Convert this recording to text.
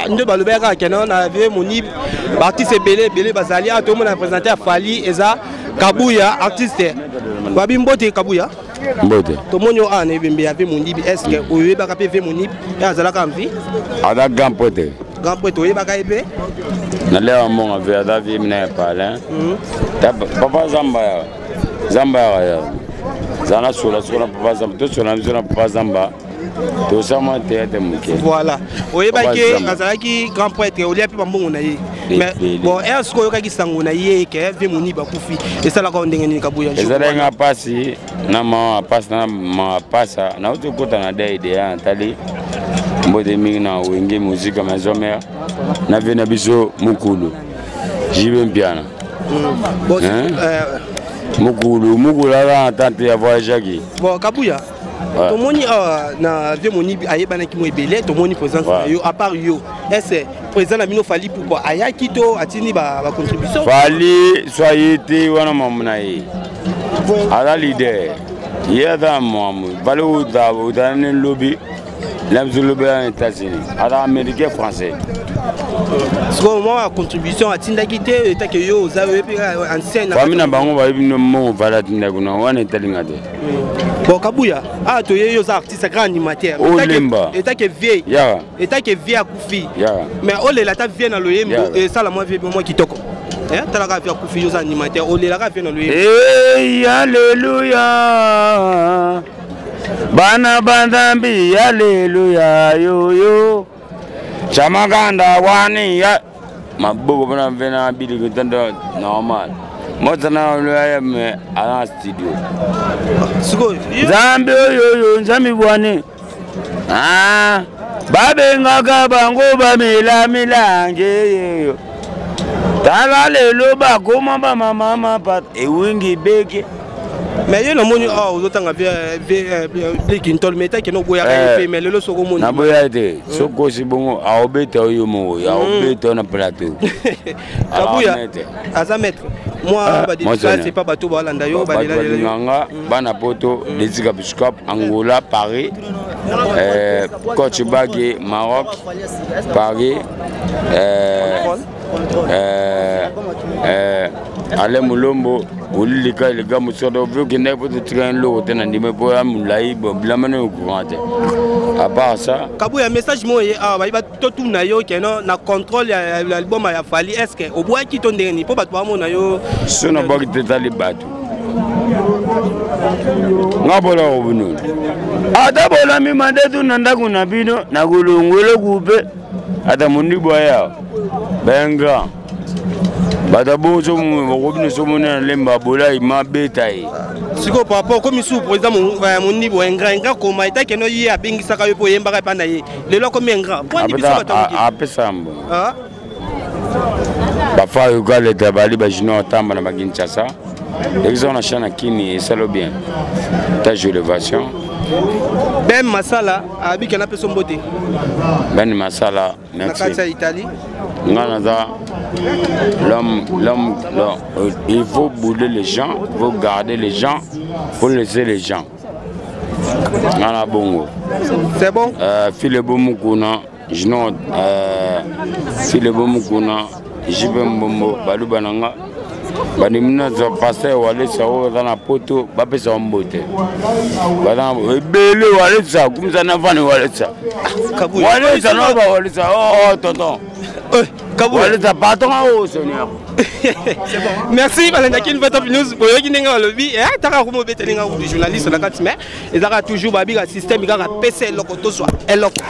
nous balobeka kenon na vie moni artiste belé bazali a tout le monde a présenté à Fali eza Kabuya artiste babi mbote Kabuya mbote to monyo ane bembe ave moni est-ce que oyeba ka pe moni ya zala ka mvi ada gampote oyeba ka ebe na leo mon ave ada vi mna pala papa zamba ya zana sura papa zamba to sura papa zamba. Tout ça, moi, voilà. Oyeba ke azalaki grand prêtre olia pe bambongo na ye. Mais bon, est-ce que yoka ki sango na ye ke ve moni ba kufi. Et ça la ko ndenge ni Kabuya. Ezala nga pasi na ma pasi na ma pasa na uto kota na dai de antali. Mbode mingi na wenge musique maison mère. Na vena biso mukulu. Jibe mpiana. Bon, mukulu la tante ya voyage ki. Bon, Kabuya. Tout le monde na vie moni ayeba na ki mo ebele tout le monde présence yo à part yo est-ce présent na bino Fali pourquoi aya kito atini ba contribution Fali soyete wana mamuna yi ala leader yeda mamu balu da udane lobby l'amzulu en États-Unis ala américain français ce moment la contribution atinda kité eta ke yo za we pe ancien na famina bango ba ibino mo vala tinda kuna wana italinga de. Bon, Kabuya, tu es un artiste grand animateur. Et tu es vieille. Et tu es vieille à Koufi. Mais on est là, tu viens dans le Yembo. Et ça, la moi, moi qui toque. Tu es là, tu es Koufi, un animateur. On est là, tu viens dans le Yembo. Hey, alléluia. Bana bandambi, alléluia. Yo, yo. Chamaganda, wani, ya. Ma bobo, bana vena, bidi, gutanda, normal. Moi, je suis à la studio. Zambi yo nzami bwane. Ah, babenga kabango bamela milange yo. Tala lelo ba koma ba mama pat e wingi beke. Mais il y a des gens qui ont des quintol mais qui n'ont pas fait mais le soko moni. Na boya te soko si bongo a obete oyo mo ya obete na plateau. Kabuya aza maître. Moi c'est pas bateau ba landa yo ba nganga bana poto Desika Biscop Angola Paris Coach Bagé Maroc Paris Ale Mulombo Ulika les gars musodo vu que n'est pas de train l'eau tena ndime po ya mulai blamane au courant à part ça Kabuya message mo ba to tout na yo keno na contrôle l'album ya Fali est-ce que au bois qui ton dernier po bato mo na yo sona ba ki tetali bato ngabola obunu adabola mi mandetu nanda kuna bino na kulungwele kupe ata mundibo ya benga Badabo somone somone lemba bola ima betaye. Siko par rapport comme sous président mon niveau un grand comme état que no yi abingisa ka yo po yemba ka pana ye. Lelo comme un grand. Point de vue a pesambo. Ah. Ba fa yo gale tabali ba jino tamba na baginchasa. Exemple chana kini et ça le bien. Ta élévation. Ben Masala abi kana pe sombote. Ben Masala merci. Na kata Italie. L'homme, il faut bouler les gens, il faut garder les gens, il faut laisser les gens. C'est bon? Filebo Mukuna, Filebo Mukuna, Jibembo, Balou Bananga, Banimina passé ou aller sur la poto, Babé Sambote. Madame, Bélé ou aller ça, comme ça n'a pas de aller ça. Aller ça, non, aller ça, oh, tonton. Merci Valentin Top News pour yoki nenga lobby et taka ko mobete nenga journaliste na katima et zaka toujours babi système ga PC lokoto so eloko